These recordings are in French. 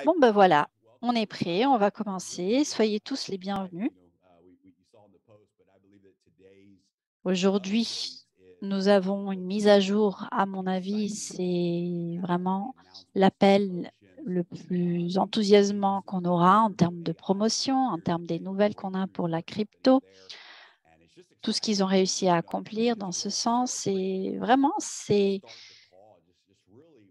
Bon, ben voilà, on est prêt, on va commencer. Soyez tous les bienvenus. Aujourd'hui, nous avons une mise à jour, à mon avis, c'est vraiment l'appel le plus enthousiasmant qu'on aura en termes de promotion, en termes des nouvelles qu'on a pour la crypto, tout ce qu'ils ont réussi à accomplir dans ce sens. Et vraiment, c'est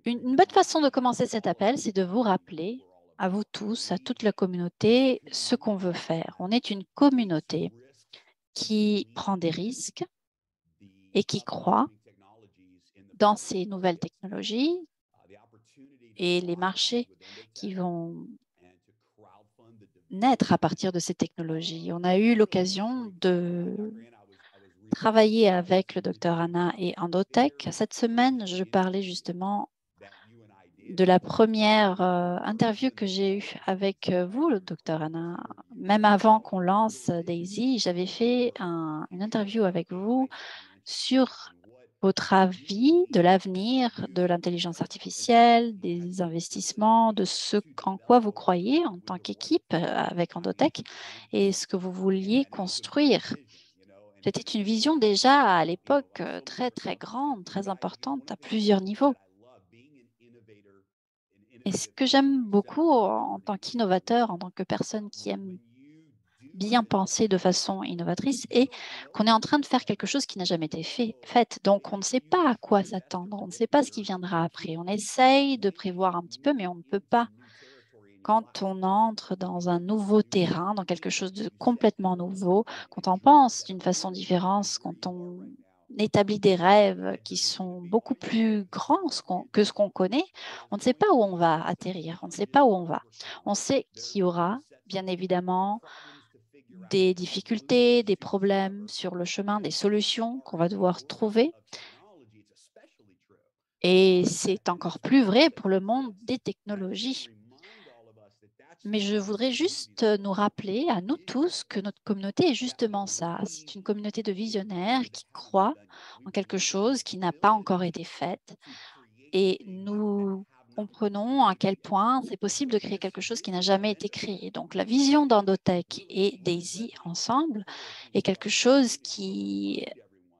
une bonne façon de commencer cet appel, c'est de vous rappeler, à vous tous, à toute la communauté, ce qu'on veut faire. On est une communauté qui prend des risques et qui croit dans ces nouvelles technologies et les marchés qui vont naître à partir de ces technologies. On a eu l'occasion de travailler avec le docteur Anna et Endotech. Cette semaine, je parlais justement de la première interview que j'ai eue avec vous, le docteur Anna. Même avant qu'on lance Daisy, j'avais fait une interview avec vous sur votre avis de l'avenir de l'intelligence artificielle, des investissements, de ce en quoi vous croyez en tant qu'équipe avec Endotech et ce que vous vouliez construire. C'était une vision déjà à l'époque très, très grande, très importante à plusieurs niveaux. Et ce que j'aime beaucoup en tant qu'innovateur, en tant que personne qui aime bien penser de façon innovatrice, est qu'on est en train de faire quelque chose qui n'a jamais été fait. Donc, on ne sait pas à quoi s'attendre, on ne sait pas ce qui viendra après. On essaye de prévoir un petit peu, mais on ne peut pas. Quand on entre dans un nouveau terrain, dans quelque chose de complètement nouveau, quand on pense d'une façon différente, quand on établit des rêves qui sont beaucoup plus grands que ce qu'on connaît, on ne sait pas où on va atterrir, on ne sait pas où on va. On sait qu'il y aura, bien évidemment, des difficultés, des problèmes sur le chemin, des solutions qu'on va devoir trouver. Et c'est encore plus vrai pour le monde des technologies. Mais je voudrais juste nous rappeler à nous tous que notre communauté est justement ça. C'est une communauté de visionnaires qui croient en quelque chose qui n'a pas encore été fait. Et nous comprenons à quel point c'est possible de créer quelque chose qui n'a jamais été créé. Donc la vision d'Endotech et Daisy ensemble est quelque chose qui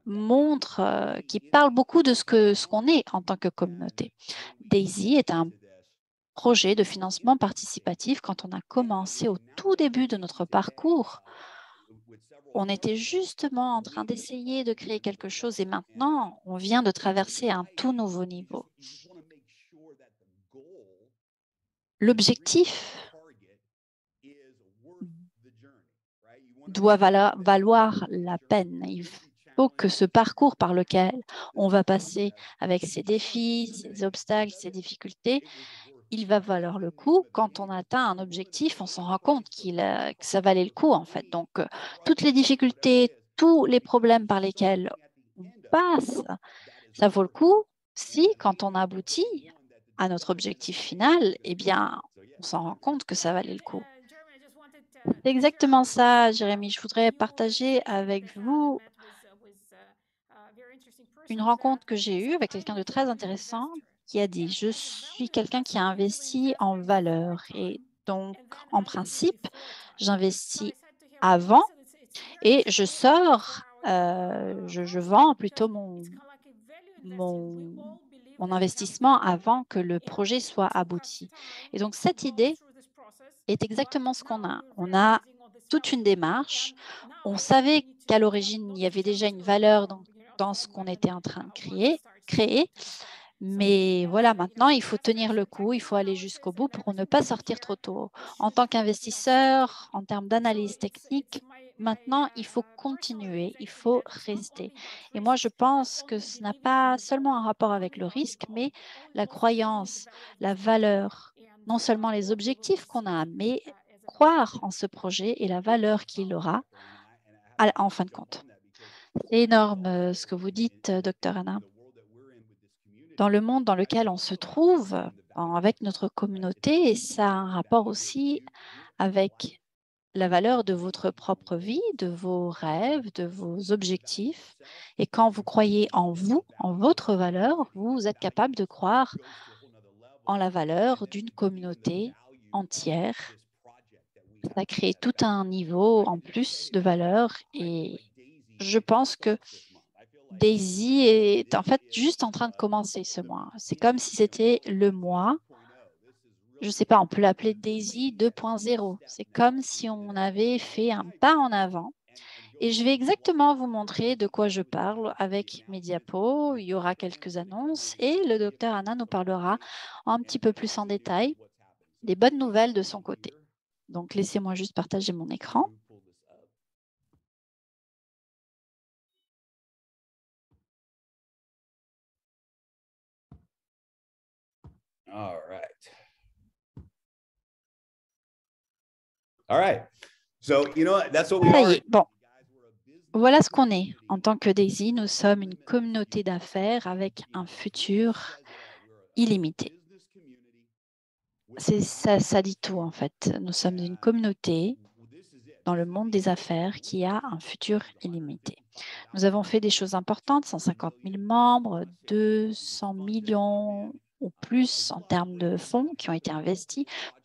montre, qui parle beaucoup de ce qu'on est en tant que communauté. Daisy est un projet de financement participatif. Quand on a commencé au tout début de notre parcours, on était justement en train d'essayer de créer quelque chose et maintenant, on vient de traverser un tout nouveau niveau. L'objectif doit valoir la peine. Il faut que ce parcours par lequel on va passer avec ses défis, ses obstacles, ses difficultés, il va valoir le coup. Quand on atteint un objectif, on s'en rend compte que ça valait le coup, en fait. Donc, toutes les difficultés, tous les problèmes par lesquels on passe, ça vaut le coup si, quand on aboutit à notre objectif final, eh bien, on s'en rend compte que ça valait le coup. C'est exactement ça, Jérémy. Je voudrais partager avec vous une rencontre que j'ai eue avec quelqu'un de très intéressant qui a dit: «Je suis quelqu'un qui a investi en valeur et donc en principe, j'investis avant et je sors, je vends plutôt mon mon investissement avant que le projet soit abouti» et donc cette idée est exactement ce qu'on a. On a toute une démarche. On savait qu'à l'origine, il y avait déjà une valeur dans ce qu'on était en train de créer. Mais voilà, maintenant, il faut tenir le coup, il faut aller jusqu'au bout pour ne pas sortir trop tôt. En tant qu'investisseur, en termes d'analyse technique, maintenant, il faut continuer, il faut rester. Et moi, je pense que ce n'a pas seulement un rapport avec le risque, mais la croyance, la valeur, non seulement les objectifs qu'on a, mais croire en ce projet et la valeur qu'il aura en fin de compte. C'est énorme ce que vous dites, docteur Anna. Dans le monde dans lequel on se trouve, avec notre communauté, ça a un rapport aussi avec la valeur de votre propre vie, de vos rêves, de vos objectifs. Et quand vous croyez en vous, en votre valeur, vous êtes capable de croire en la valeur d'une communauté entière. Ça crée tout un niveau en plus de valeur et je pense que Daisy est en fait juste en train de commencer ce mois. C'est comme si c'était le mois, je ne sais pas, on peut l'appeler Daisy 2.0. C'est comme si on avait fait un pas en avant. Et je vais exactement vous montrer de quoi je parle avec mes diapos. Il y aura quelques annonces et le docteur Anna nous parlera un petit peu plus en détail des bonnes nouvelles de son côté. Donc, laissez-moi juste partager mon écran. All right. All right. So, you know what? That's what we Ça y are. est, bon, voilà ce qu'on est. En tant que Daisy, nous sommes une communauté d'affaires avec un futur illimité. Ça dit tout en fait. Nous sommes une communauté dans le monde des affaires qui a un futur illimité. Nous avons fait des choses importantes, 150 000 membres, 200 millions ou plus en termes de fonds qui ont été investis.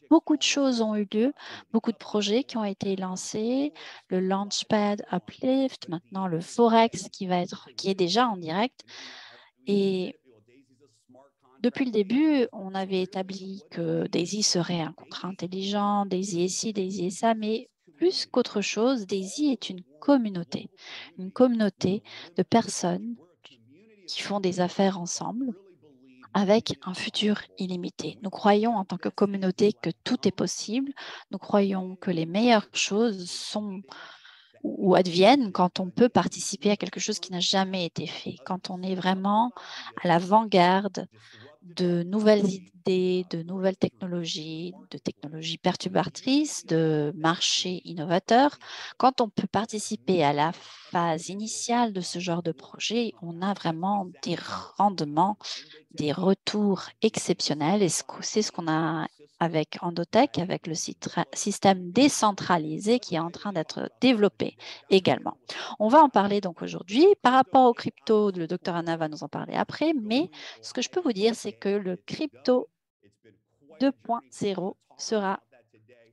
Beaucoup de choses ont eu lieu, beaucoup de projets qui ont été lancés, le Launchpad Uplift, maintenant le Forex qui est déjà en direct. Et depuis le début, on avait établi que Daisy serait un contrat intelligent, Daisy est ci, Daisy est ça, mais plus qu'autre chose, Daisy est une communauté de personnes qui font des affaires ensemble avec un futur illimité. Nous croyons en tant que communauté que tout est possible. Nous croyons que les meilleures choses sont ou adviennent quand on peut participer à quelque chose qui n'a jamais été fait, quand on est vraiment à l'avant-garde de nouvelles idées, de nouvelles technologies, de technologies perturbatrices, de marchés innovateurs. Quand on peut participer à la phase initiale de ce genre de projet, on a vraiment des rendements, des retours exceptionnels. Et c'est ce qu'on a avec Endotech, avec le système décentralisé qui est en train d'être développé également. On va en parler donc aujourd'hui. Par rapport au crypto, le docteur Anna va nous en parler après, mais ce que je peux vous dire, c'est que le crypto 2.0 sera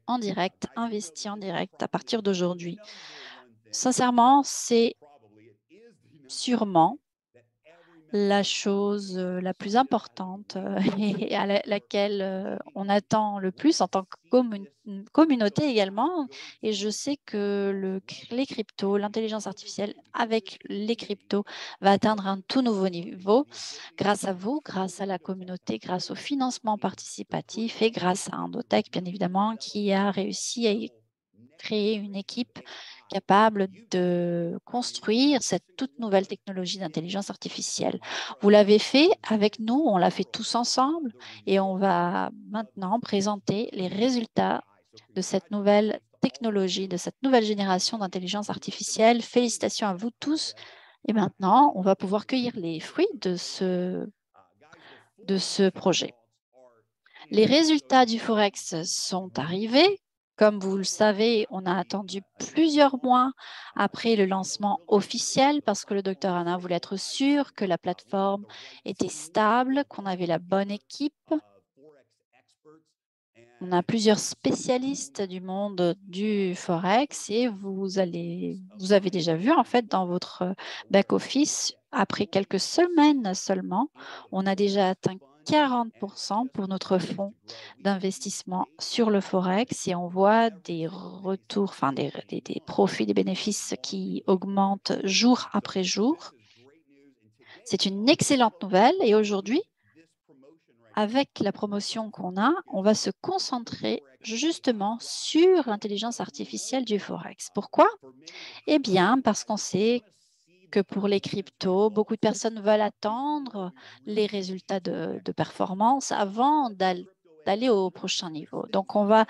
en direct, investi en direct à partir d'aujourd'hui. Sincèrement, c'est sûrement la chose la plus importante et à laquelle on attend le plus en tant que communauté également. Et je sais que les cryptos, l'intelligence artificielle avec les cryptos va atteindre un tout nouveau niveau grâce à vous, grâce à la communauté, grâce au financement participatif et grâce à Endotech, bien évidemment, qui a réussi à créer une équipe capable de construire cette toute nouvelle technologie d'intelligence artificielle. Vous l'avez fait avec nous, on l'a fait tous ensemble et on va maintenant présenter les résultats de cette nouvelle technologie, de cette nouvelle génération d'intelligence artificielle. Félicitations à vous tous. Et maintenant, on va pouvoir cueillir les fruits de ce projet. Les résultats du Forex sont arrivés. Comme vous le savez, on a attendu plusieurs mois après le lancement officiel parce que le docteur Anna voulait être sûr que la plateforme était stable, qu'on avait la bonne équipe. On a plusieurs spécialistes du monde du Forex et vous avez déjà vu en fait dans votre back-office, après quelques semaines seulement, on a déjà atteint 40% pour notre fonds d'investissement sur le Forex et on voit des retours, enfin des profits, des bénéfices qui augmentent jour après jour. C'est une excellente nouvelle et aujourd'hui, avec la promotion qu'on a, on va se concentrer justement sur l'intelligence artificielle du Forex. Pourquoi? Eh bien, parce qu'on sait que pour les cryptos, beaucoup de personnes veulent attendre les résultats de performance avant d'aller au prochain niveau. Donc, on va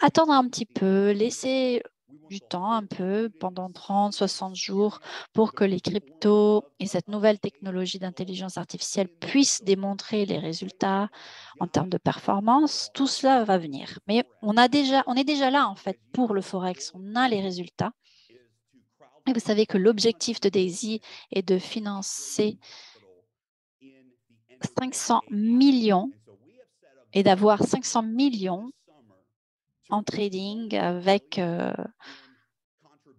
attendre un petit peu, laisser du temps un peu pendant 30, 60 jours pour que les cryptos et cette nouvelle technologie d'intelligence artificielle puissent démontrer les résultats en termes de performance. Tout cela va venir. Mais on est déjà là en fait pour le Forex. On a les résultats. Et vous savez que l'objectif de Daisy est de financer 500 millions et d'avoir 500 millions en trading avec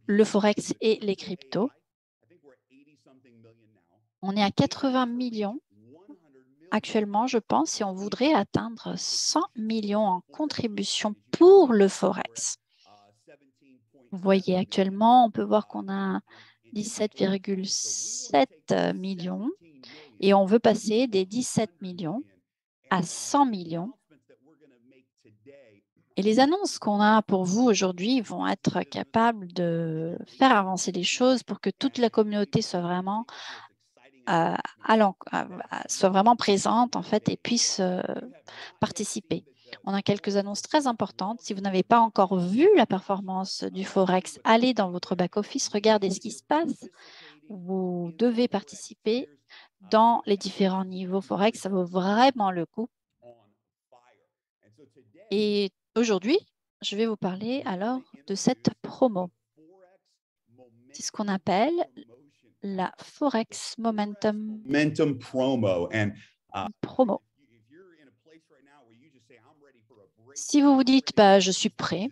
le Forex et les cryptos. On est à 80 millions actuellement, je pense, et on voudrait atteindre 100 millions en contribution pour le Forex. Vous voyez, actuellement, on peut voir qu'on a 17,7 millions et on veut passer des 17 millions à 100 millions. Et les annonces qu'on a pour vous aujourd'hui vont être capables de faire avancer les choses pour que toute la communauté soit vraiment, soit vraiment présente en fait, et puisse participer. On a quelques annonces très importantes. Si vous n'avez pas encore vu la performance du Forex, allez dans votre back-office, regardez ce qui se passe. Vous devez participer dans les différents niveaux Forex. Ça vaut vraiment le coup. Et aujourd'hui, je vais vous parler alors de cette promo. C'est ce qu'on appelle la Forex Momentum Promo. Si vous vous dites, je suis prêt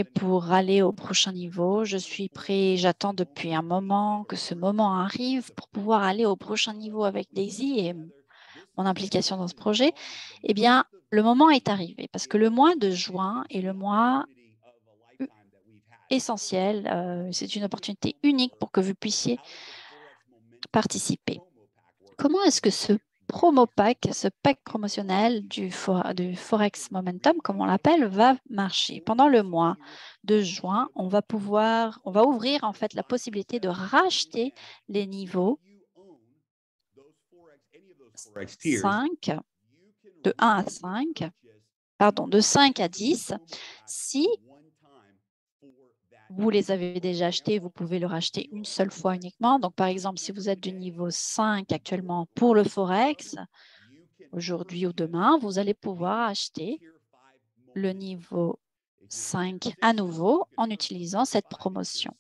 pour aller au prochain niveau, je suis prêt, j'attends depuis un moment que ce moment arrive pour pouvoir aller au prochain niveau avec Daisy et mon implication dans ce projet, eh bien, le moment est arrivé parce que le mois de juin est le mois essentiel. C'est une opportunité unique pour que vous puissiez participer. Comment est-ce que ce promo pack, ce pack promotionnel du Forex Momentum, comme on l'appelle, va marcher? Pendant le mois de juin, on va ouvrir en fait la possibilité de racheter les niveaux 5, de 1 à 5, pardon, de 5 à 10. Si vous les avez déjà achetés, vous pouvez le racheter une seule fois uniquement. Donc, par exemple, si vous êtes du niveau 5 actuellement pour le Forex, aujourd'hui ou demain, vous allez pouvoir acheter le niveau 5 à nouveau en utilisant cette promotion.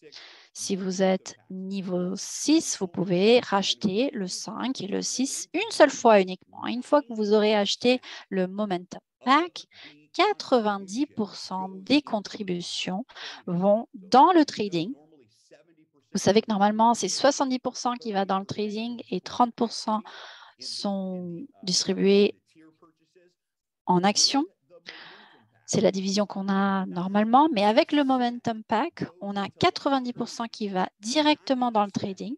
Si vous êtes niveau 6, vous pouvez racheter le 5 et le 6 une seule fois uniquement. Une fois que vous aurez acheté le Momentum Pack, 90% des contributions vont dans le trading. Vous savez que normalement, c'est 70% qui va dans le trading et 30% sont distribués en actions. C'est la division qu'on a normalement, mais avec le Momentum Pack, on a 90% qui va directement dans le trading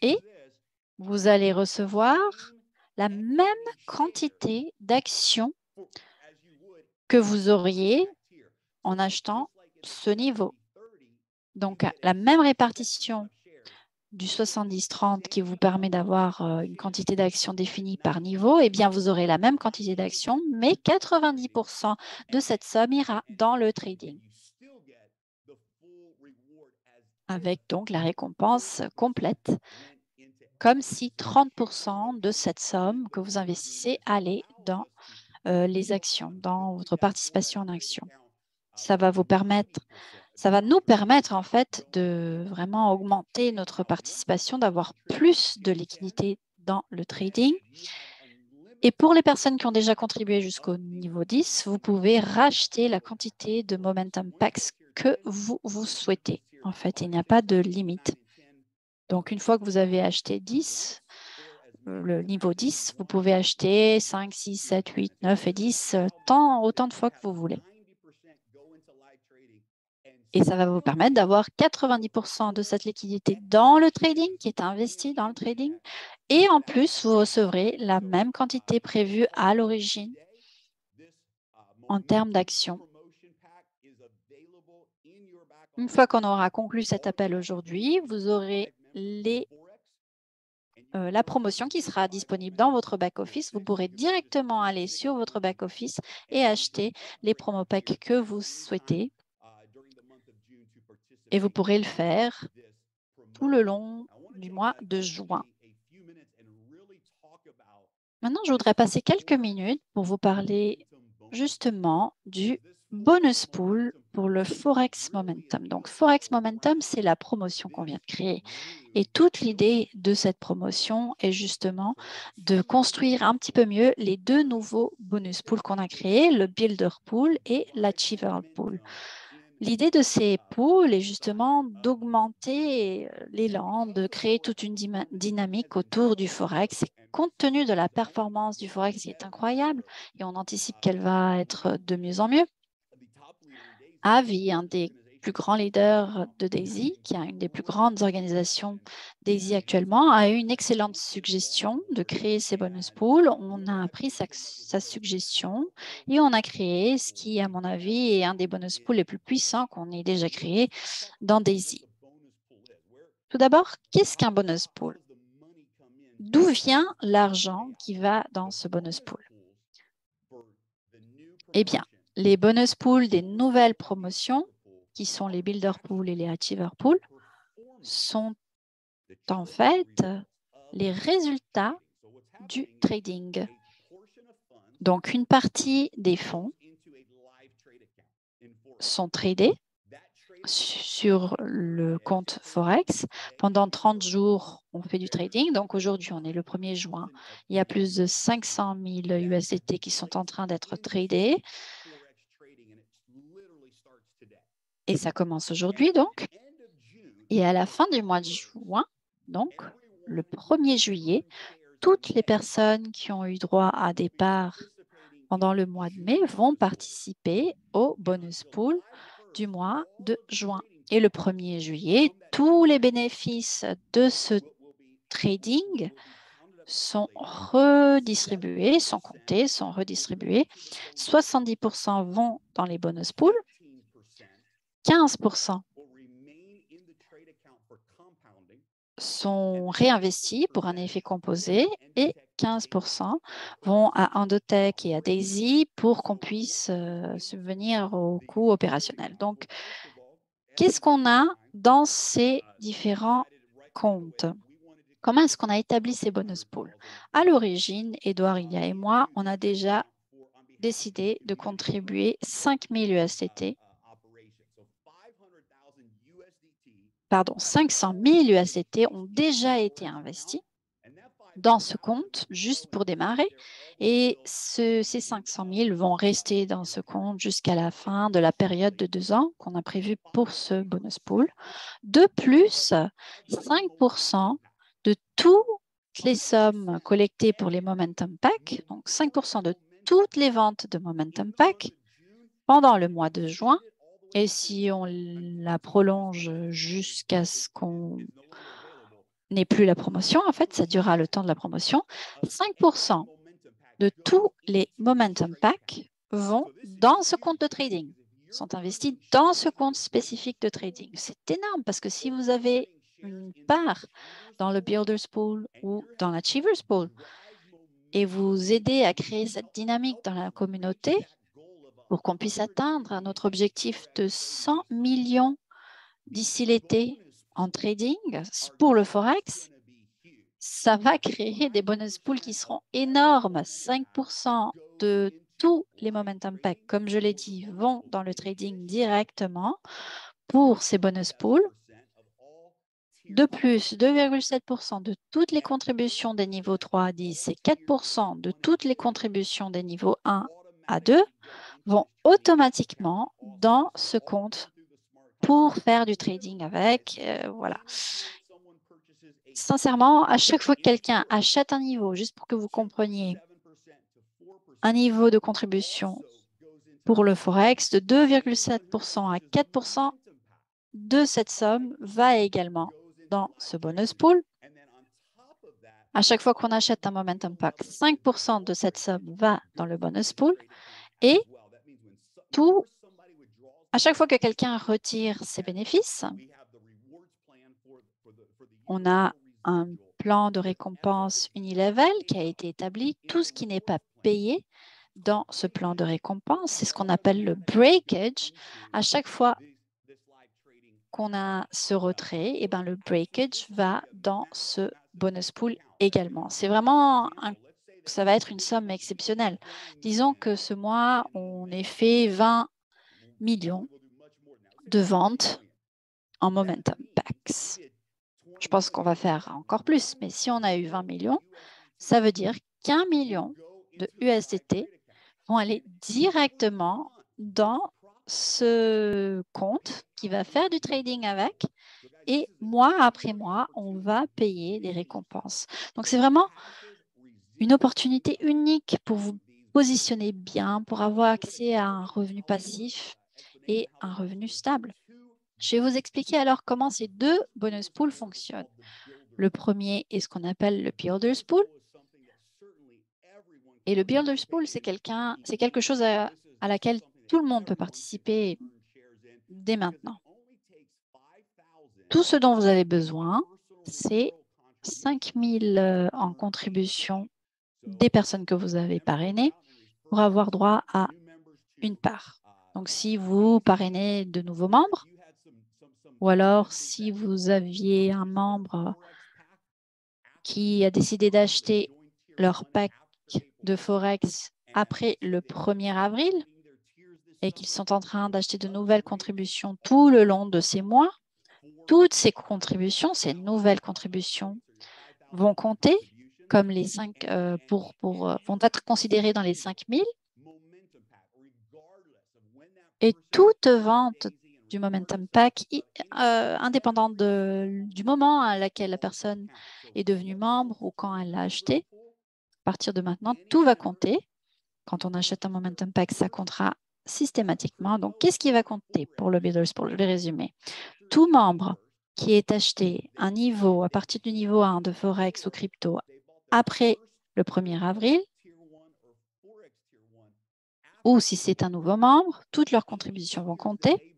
et vous allez recevoir la même quantité d'actions que vous auriez en achetant ce niveau. Donc, la même répartition du 70-30 qui vous permet d'avoir une quantité d'actions définie par niveau, eh bien, vous aurez la même quantité d'actions, mais 90% de cette somme ira dans le trading, avec donc la récompense complète, comme si 30% de cette somme que vous investissez allait dans les actions, dans votre participation en actions. Ça va nous permettre en fait de vraiment augmenter notre participation, d'avoir plus de liquidité dans le trading. Et pour les personnes qui ont déjà contribué jusqu'au niveau 10, vous pouvez racheter la quantité de Momentum Packs que vous souhaitez. En fait, il n'y a pas de limite. Donc, une fois que vous avez acheté 10, le niveau 10, vous pouvez acheter 5, 6, 7, 8, 9 et 10, autant de fois que vous voulez. Et ça va vous permettre d'avoir 90% de cette liquidité dans le trading, qui est investie dans le trading. Et en plus, vous recevrez la même quantité prévue à l'origine en termes d'actions. Une fois qu'on aura conclu cet appel aujourd'hui, vous aurez la promotion qui sera disponible dans votre back-office. Vous pourrez directement aller sur votre back-office et acheter les promo packs que vous souhaitez. Et vous pourrez le faire tout le long du mois de juin. Maintenant, je voudrais passer quelques minutes pour vous parler justement du bonus pool pour le Forex Momentum. Donc, Forex Momentum, c'est la promotion qu'on vient de créer. Et toute l'idée de cette promotion est justement de construire un petit peu mieux les deux nouveaux bonus pools qu'on a créés, le Builder Pool et l'Achiever Pool. L'idée de ces pools est justement d'augmenter l'élan, de créer toute une dynamique autour du Forex. Et compte tenu de la performance du Forex qui est incroyable, et on anticipe qu'elle va être de mieux en mieux, Avi, un des plus grands leaders de Daisy, qui a une des plus grandes organisations Daisy actuellement, a eu une excellente suggestion de créer ces bonus pools. On a pris sa suggestion et on a créé ce qui, à mon avis, est un des bonus pools les plus puissants qu'on ait déjà créé dans Daisy. Tout d'abord, qu'est-ce qu'un bonus pool? D'où vient l'argent qui va dans ce bonus pool? Eh bien, les bonus pools des nouvelles promotions, qui sont les Builder Pools et les Achiever Pools, sont en fait les résultats du trading. Donc, une partie des fonds sont tradés sur le compte Forex. Pendant 30 jours, on fait du trading. Donc, aujourd'hui, on est le 1er juin. Il y a plus de 500 000 USDT qui sont en train d'être tradés. Et ça commence aujourd'hui, donc. Et à la fin du mois de juin, donc le 1er juillet, toutes les personnes qui ont eu droit à des parts pendant le mois de mai vont participer au bonus pool du mois de juin. Et le 1er juillet, tous les bénéfices de ce trading sont redistribués, sont comptés, sont redistribués. 70% vont dans les bonus pools, 15% sont réinvestis pour un effet composé et 15% vont à Endotech et à Daisy pour qu'on puisse subvenir aux coûts opérationnels. Donc, qu'est-ce qu'on a dans ces différents comptes? Comment est-ce qu'on a établi ces bonus pools? À l'origine, Edouard, Ilia et moi, on a déjà décidé de contribuer 5 000 USDT. Pardon, 500 000 USDT ont déjà été investis dans ce compte juste pour démarrer. Et ces 500 000 vont rester dans ce compte jusqu'à la fin de la période de 2 ans qu'on a prévue pour ce bonus pool. De plus, 5% de toutes les sommes collectées pour les Momentum Pack, donc 5% de toutes les ventes de Momentum Pack pendant le mois de juin, et si on la prolonge jusqu'à ce qu'on n'ait plus la promotion, en fait, ça durera le temps de la promotion, 5% de tous les Momentum Pack vont dans ce compte de trading, sont investis dans ce compte spécifique de trading. C'est énorme parce que si vous avez une part dans le Builders Pool ou dans l'Achievers Pool et vous aidez à créer cette dynamique dans la communauté, pour qu'on puisse atteindre notre objectif de 100 millions d'ici l'été en trading pour le Forex, ça va créer des bonus pools qui seront énormes. 5% de tous les Momentum Packs, comme je l'ai dit, vont dans le trading directement pour ces bonus pools. De plus, 2,7% de toutes les contributions des niveaux 3 à 10 et 4% de toutes les contributions des niveaux 1 à 2 vont automatiquement dans ce compte pour faire du trading avec. Voilà. Sincèrement, à chaque fois que quelqu'un achète un niveau, juste pour que vous compreniez, un niveau de contribution pour le Forex de 2,7% à 4% de cette somme va également dans ce bonus pool. À chaque fois qu'on achète un Momentum Pack, 5% de cette somme va dans le bonus pool. Et à chaque fois que quelqu'un retire ses bénéfices, on a un plan de récompense unilevel qui a été établi. Tout ce qui n'est pas payé dans ce plan de récompense, c'est ce qu'on appelle le breakage. À chaque fois qu'on a ce retrait, eh ben, le breakage va dans ce bonus pool également. C'est vraiment ça va être une somme exceptionnelle. Disons que ce mois, on ait fait 20 millions de ventes en Momentum Packs. Je pense qu'on va faire encore plus, mais si on a eu 20 millions, ça veut dire qu'1 million de USDT vont aller directement dans ce compte qui va faire du trading avec, et mois après mois, on va payer des récompenses. Donc, c'est vraiment une opportunité unique pour vous positionner bien, pour avoir accès à un revenu passif et un revenu stable. Je vais vous expliquer alors comment ces deux bonus pools fonctionnent. Le premier est ce qu'on appelle le Builder's Pool. Et le Builder's Pool, c'est quelque chose à laquelle tout le monde peut participer dès maintenant. Tout ce dont vous avez besoin, c'est 5 000 en contribution des personnes que vous avez parrainées pour avoir droit à une part. Donc, si vous parrainez de nouveaux membres, ou alors si vous aviez un membre qui a décidé d'acheter leur pack de Forex après le 1er avril et qu'ils sont en train d'acheter de nouvelles contributions tout le long de ces mois, toutes ces contributions, ces nouvelles contributions vont compter comme les 5 vont être considérées dans les 5 000. Et toute vente du Momentum Pack, indépendante du moment à laquelle la personne est devenue membre ou quand elle l'a acheté, à partir de maintenant, tout va compter. Quand on achète un Momentum Pack, ça comptera systématiquement. Donc, qu'est-ce qui va compter pour le Builders? Pour le résumer, tout membre qui est acheté un niveau à partir du niveau 1 de Forex ou crypto après le 1er avril, ou si c'est un nouveau membre, toutes leurs contributions vont compter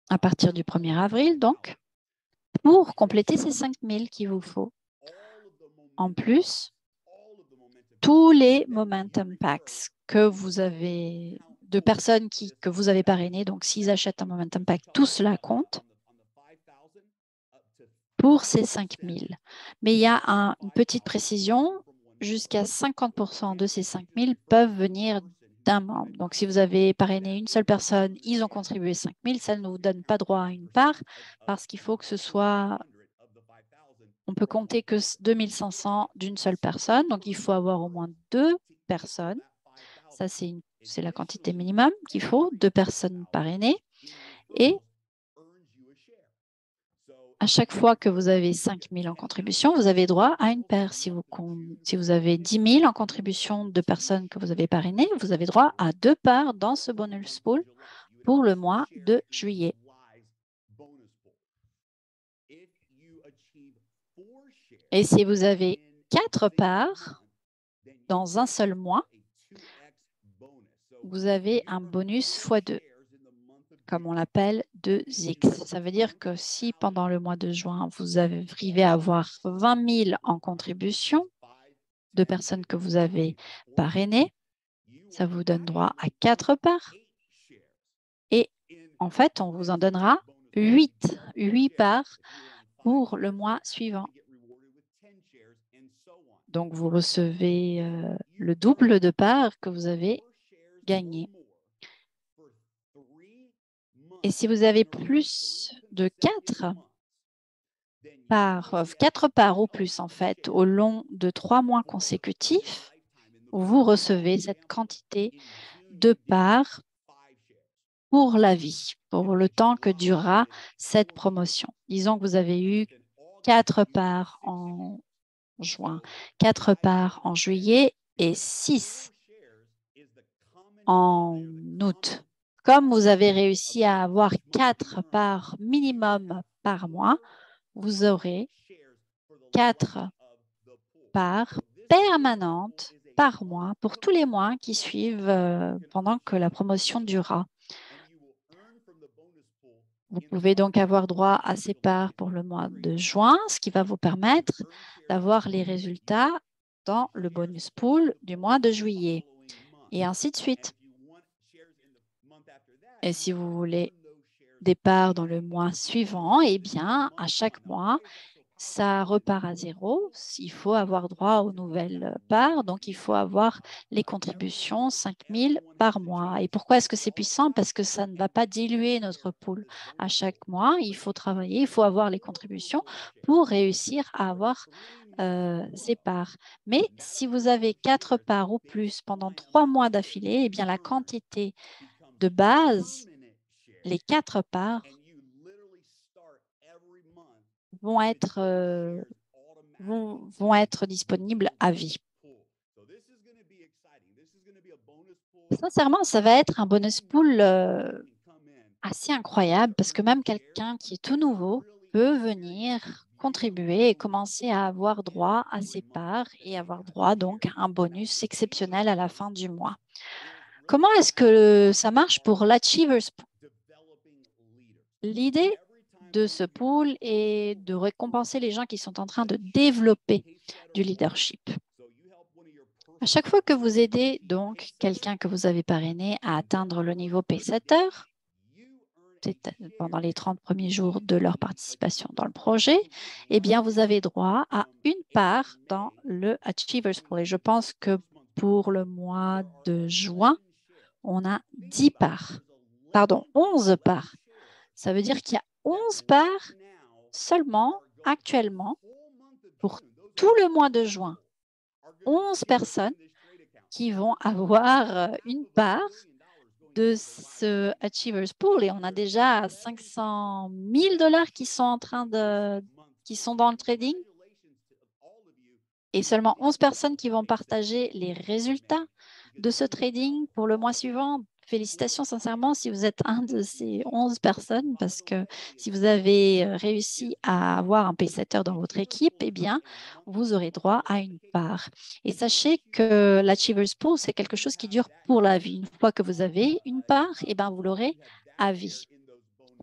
à partir du 1er avril, donc, pour compléter ces 5 000 qu'il vous faut. En plus, tous les Momentum Packs que vous avez, de personnes que vous avez parrainées, donc s'ils achètent un Momentum Pack, tout cela compte pour ces 5 000. Mais il y a une petite précision, jusqu'à 50% de ces 5 000 peuvent venir d'un membre. Donc, si vous avez parrainé une seule personne, ils ont contribué 5 000, ça ne vous donne pas droit à une part parce qu'il faut que ce soit, on peut compter que 2 500 d'une seule personne. Donc, il faut avoir au moins 2 personnes. Ça, c'est la quantité minimum qu'il faut, 2 personnes parrainées. Et à chaque fois que vous avez 5 000 en contribution, vous avez droit à une paire. Si vous avez 10 000 en contribution de personnes que vous avez parrainées, vous avez droit à 2 parts dans ce bonus pool pour le mois de juillet. Et si vous avez 4 parts dans un seul mois, vous avez un bonus x2, comme on l'appelle 2x. Ça veut dire que si pendant le mois de juin, vous arrivez à avoir 20 000 en contribution de personnes que vous avez parrainées, ça vous donne droit à 4 parts. Et en fait, on vous en donnera 8 parts pour le mois suivant. Donc, vous recevez le double de parts que vous avez gagné. Et si vous avez plus de 4 parts ou plus, en fait, au long de 3 mois consécutifs, vous recevez cette quantité de parts pour la vie, pour le temps que durera cette promotion. Disons que vous avez eu 4 parts en juin, 4 parts en juillet et 6 en août. Comme vous avez réussi à avoir 4 parts minimum par mois, vous aurez 4 parts permanentes par mois pour tous les mois qui suivent pendant que la promotion durera. Vous pouvez donc avoir droit à ces parts pour le mois de juin, ce qui va vous permettre d'avoir les résultats dans le bonus pool du mois de juillet, et ainsi de suite. Et si vous voulez des parts dans le mois suivant, eh bien, à chaque mois, ça repart à zéro. Il faut avoir droit aux nouvelles parts, donc il faut avoir les contributions 5 000 par mois. Et pourquoi est-ce que c'est puissant? Parce que ça ne va pas diluer notre pool à chaque mois. Il faut travailler, il faut avoir les contributions pour réussir à avoir ces parts. Mais si vous avez 4 parts ou plus pendant 3 mois d'affilée, eh bien la quantité de base, les 4 parts, vont être, vont être disponibles à vie. Sincèrement, ça va être un bonus pool assez incroyable parce que même quelqu'un qui est tout nouveau peut venir contribuer et commencer à avoir droit à ses parts et avoir droit donc à un bonus exceptionnel à la fin du mois. Comment est-ce que ça marche pour l'Achievers Pool? L'idée de ce pool est de récompenser les gens qui sont en train de développer du leadership. À chaque fois que vous aidez donc quelqu'un que vous avez parrainé à atteindre le niveau Pacesetter, pendant les 30 premiers jours de leur participation dans le projet, eh bien, vous avez droit à une part dans le Achievers Pool. Et je pense que pour le mois de juin, on a 10 parts. Pardon, 11 parts. Ça veut dire qu'il y a 11 parts seulement actuellement pour tout le mois de juin. 11 personnes qui vont avoir une part de ce Achievers Pool et on a déjà 500 000 $ qui sont qui sont dans le trading et seulement 11 personnes qui vont partager les résultats de ce trading pour le mois suivant. Félicitations sincèrement si vous êtes un de ces 11 personnes parce que si vous avez réussi à avoir un pacesetter dans votre équipe, eh bien, vous aurez droit à une part. Et sachez que l'Achievers Pool, c'est quelque chose qui dure pour la vie. Une fois que vous avez une part, eh bien, vous l'aurez à vie.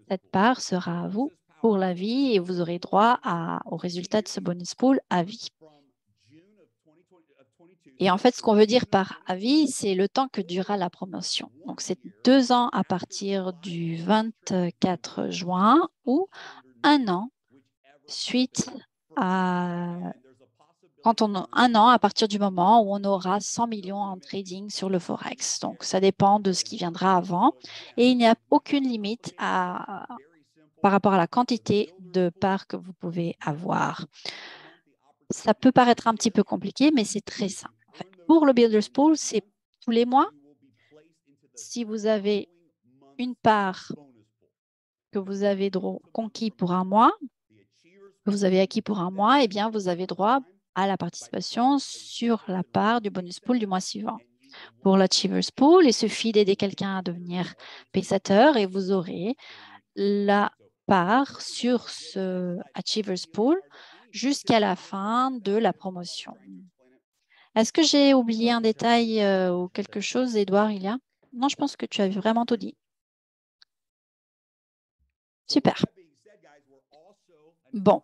Cette part sera à vous pour la vie et vous aurez droit au résultat de ce bonus pool à vie. Et en fait, ce qu'on veut dire par avis, c'est le temps que durera la promotion. Donc, c'est 2 ans à partir du 24 juin ou 1 an suite à un an à partir du moment où on aura 100 millions en trading sur le Forex. Donc, ça dépend de ce qui viendra avant. Et il n'y a aucune limite par rapport à la quantité de parts que vous pouvez avoir. Ça peut paraître un petit peu compliqué, mais c'est très simple. En fait, pour le Builders Pool, c'est tous les mois. Si vous avez une part que vous avez conquis pour un mois, que vous avez acquis pour un mois, eh bien, vous avez droit à la participation sur la part du bonus pool du mois suivant. Pour l'Achievers Pool, il suffit d'aider quelqu'un à devenir pacesetter et vous aurez la part sur ce Achievers Pool jusqu'à la fin de la promotion. Est-ce que j'ai oublié un détail ou quelque chose, Edouard, il y a? Non, je pense que tu as vraiment tout dit. Super. Bon.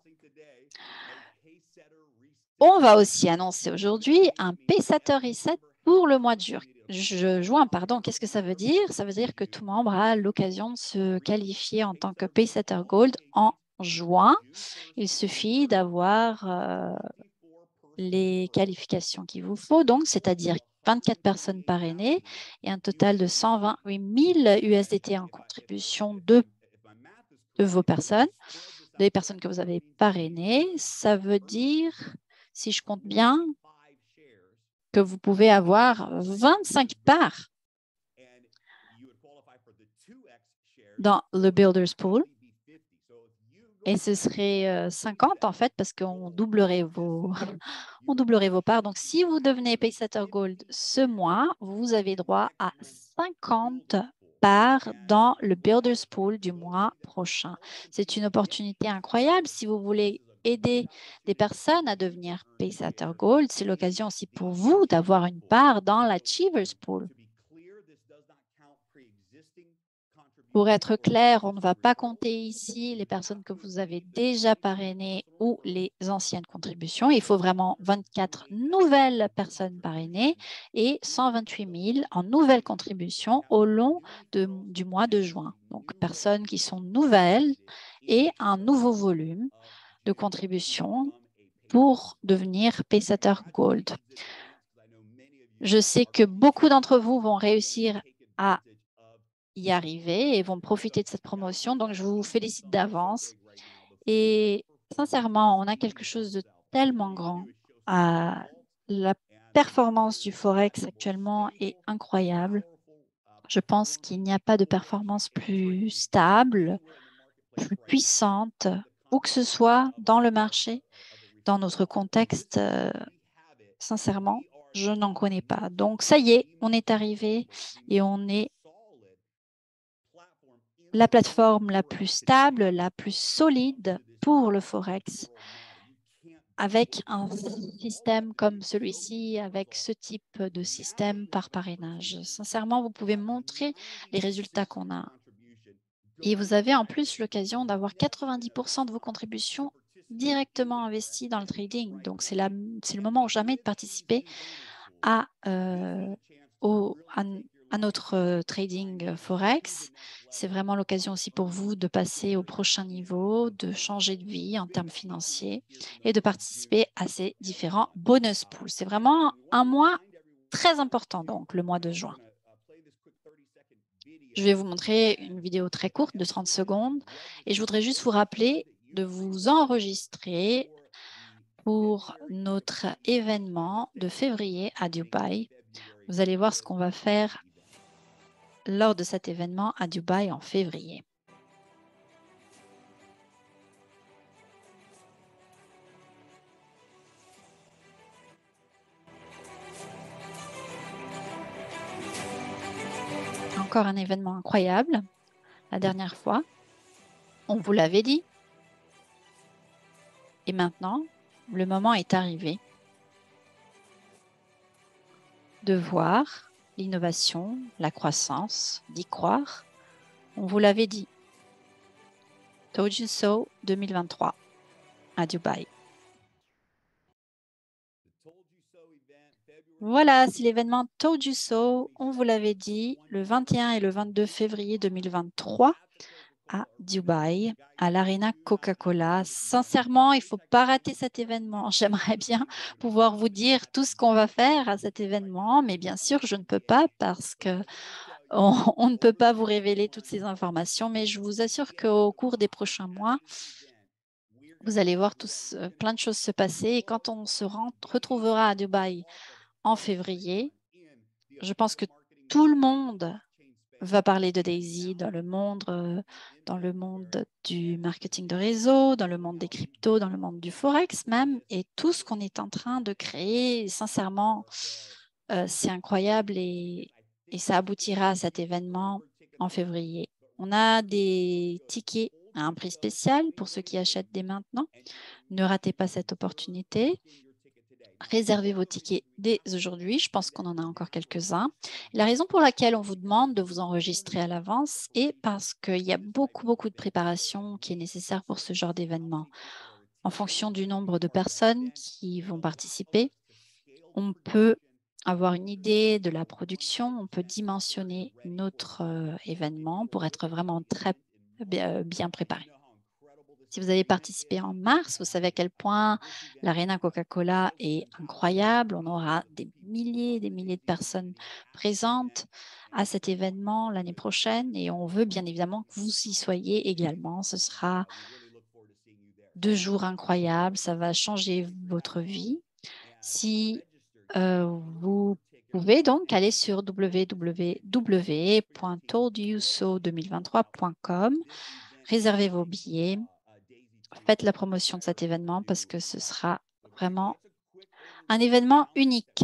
On va aussi annoncer aujourd'hui un Pacesetter Reset pour le mois de juin. Pardon. Qu'est-ce que ça veut dire? Ça veut dire que tout membre a l'occasion de se qualifier en tant que Pacesetter Gold en juin. Il suffit d'avoir les qualifications qu'il vous faut, donc, c'est-à-dire 24 personnes parrainées et un total de 128 000 USDT en contribution de vos personnes, des personnes que vous avez parrainées. Ça veut dire, si je compte bien, que vous pouvez avoir 25 parts dans le Builders Pool. Et ce serait 50 en fait, parce qu'on doublerait vos, on doublerait vos parts. Donc, si vous devenez Pacesetter Gold ce mois, vous avez droit à 50 parts dans le Builders Pool du mois prochain. C'est une opportunité incroyable. Si vous voulez aider des personnes à devenir Pacesetter Gold, c'est l'occasion aussi pour vous d'avoir une part dans l'Achievers Pool. Pour être clair, on ne va pas compter ici les personnes que vous avez déjà parrainées ou les anciennes contributions. Il faut vraiment 24 nouvelles personnes parrainées et 128 000 en nouvelles contributions au long du mois de juin. Donc, personnes qui sont nouvelles et un nouveau volume. de contribution pour devenir Pacesetter Gold. Je sais que beaucoup d'entre vous vont réussir à y arriver et vont profiter de cette promotion, donc je vous félicite d'avance. Et sincèrement, on a quelque chose de tellement grand. La performance du Forex actuellement est incroyable. Je pense qu'il n'y a pas de performance plus stable, plus puissante, où que ce soit dans le marché, dans notre contexte. Sincèrement, je n'en connais pas. Donc, ça y est, on est arrivé et on est la plateforme la plus stable, la plus solide pour le Forex. Avec un système comme celui-ci, avec ce type de système par parrainage. Sincèrement, vous pouvez montrer les résultats qu'on a. Et vous avez en plus l'occasion d'avoir 90% de vos contributions directement investies dans le trading. Donc, c'est le moment ou jamais de participer à notre trading Forex. C'est vraiment l'occasion aussi pour vous de passer au prochain niveau, de changer de vie en termes financiers et de participer à ces différents bonus pools. C'est vraiment un mois très important, donc le mois de juin. Je vais vous montrer une vidéo très courte de 30 secondes et je voudrais juste vous rappeler de vous enregistrer pour notre événement de février à Dubaï. Vous allez voir ce qu'on va faire lors de cet événement à Dubaï en février. Encore un événement incroyable. La dernière fois, on vous l'avait dit. Et maintenant, le moment est arrivé de voir l'innovation, la croissance, d'y croire. On vous l'avait dit. Told You So 2023 à Dubaï. Voilà, c'est l'événement Told You So. On vous l'avait dit, le 21 et le 22 février 2023 à Dubaï, à l'Arena Coca-Cola. Sincèrement, il ne faut pas rater cet événement. J'aimerais bien pouvoir vous dire tout ce qu'on va faire à cet événement, mais bien sûr, je ne peux pas parce que on ne peut pas vous révéler toutes ces informations, mais je vous assure qu'au cours des prochains mois, vous allez voir plein de choses se passer. Et quand on se retrouvera à Dubaï en février, je pense que tout le monde va parler de Daisy dans le monde du marketing de réseau, dans le monde des cryptos, dans le monde du Forex même, et tout ce qu'on est en train de créer. Sincèrement, c'est incroyable et ça aboutira à cet événement en février. On a des tickets à un prix spécial pour ceux qui achètent dès maintenant. Ne ratez pas cette opportunité. Réservez vos tickets dès aujourd'hui. Je pense qu'on en a encore quelques-uns. La raison pour laquelle on vous demande de vous enregistrer à l'avance est parce qu'il y a beaucoup de préparation qui est nécessaire pour ce genre d'événement. En fonction du nombre de personnes qui vont participer, on peut avoir une idée de la production, on peut dimensionner notre événement pour être vraiment très bien préparé. Si vous avez participé en mars, vous savez à quel point l'Arena Coca-Cola est incroyable. On aura des milliers de personnes présentes à cet événement l'année prochaine et on veut bien évidemment que vous y soyez également. Ce sera 2 jours incroyables, ça va changer votre vie. Si vous pouvez donc aller sur www.toldyouso2023.com, réservez vos billets. Faites la promotion de cet événement parce que ce sera vraiment un événement unique.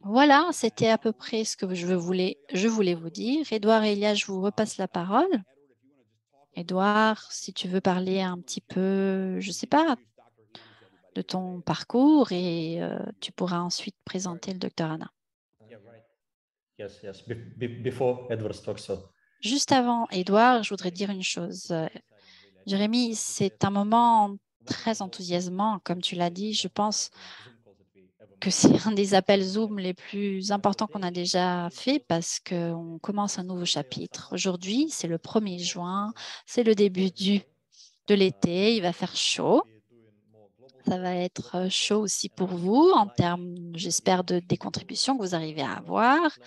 Voilà, c'était à peu près ce que je voulais vous dire. Édouard et Elia, je vous repasse la parole. Édouard, si tu veux parler un petit peu, je ne sais pas, de ton parcours et tu pourras ensuite présenter le docteur Anna. Before Edward talks, Juste avant, Édouard, je voudrais dire une chose. Jérémy, c'est un moment très enthousiasmant, comme tu l'as dit. Je pense que c'est un des appels Zoom les plus importants qu'on a déjà fait parce qu'on commence un nouveau chapitre. Aujourd'hui, c'est le 1er juin, c'est le début de l'été, il va faire chaud. Ça va être chaud aussi pour vous en termes, j'espère, des contributions que vous arrivez à avoir.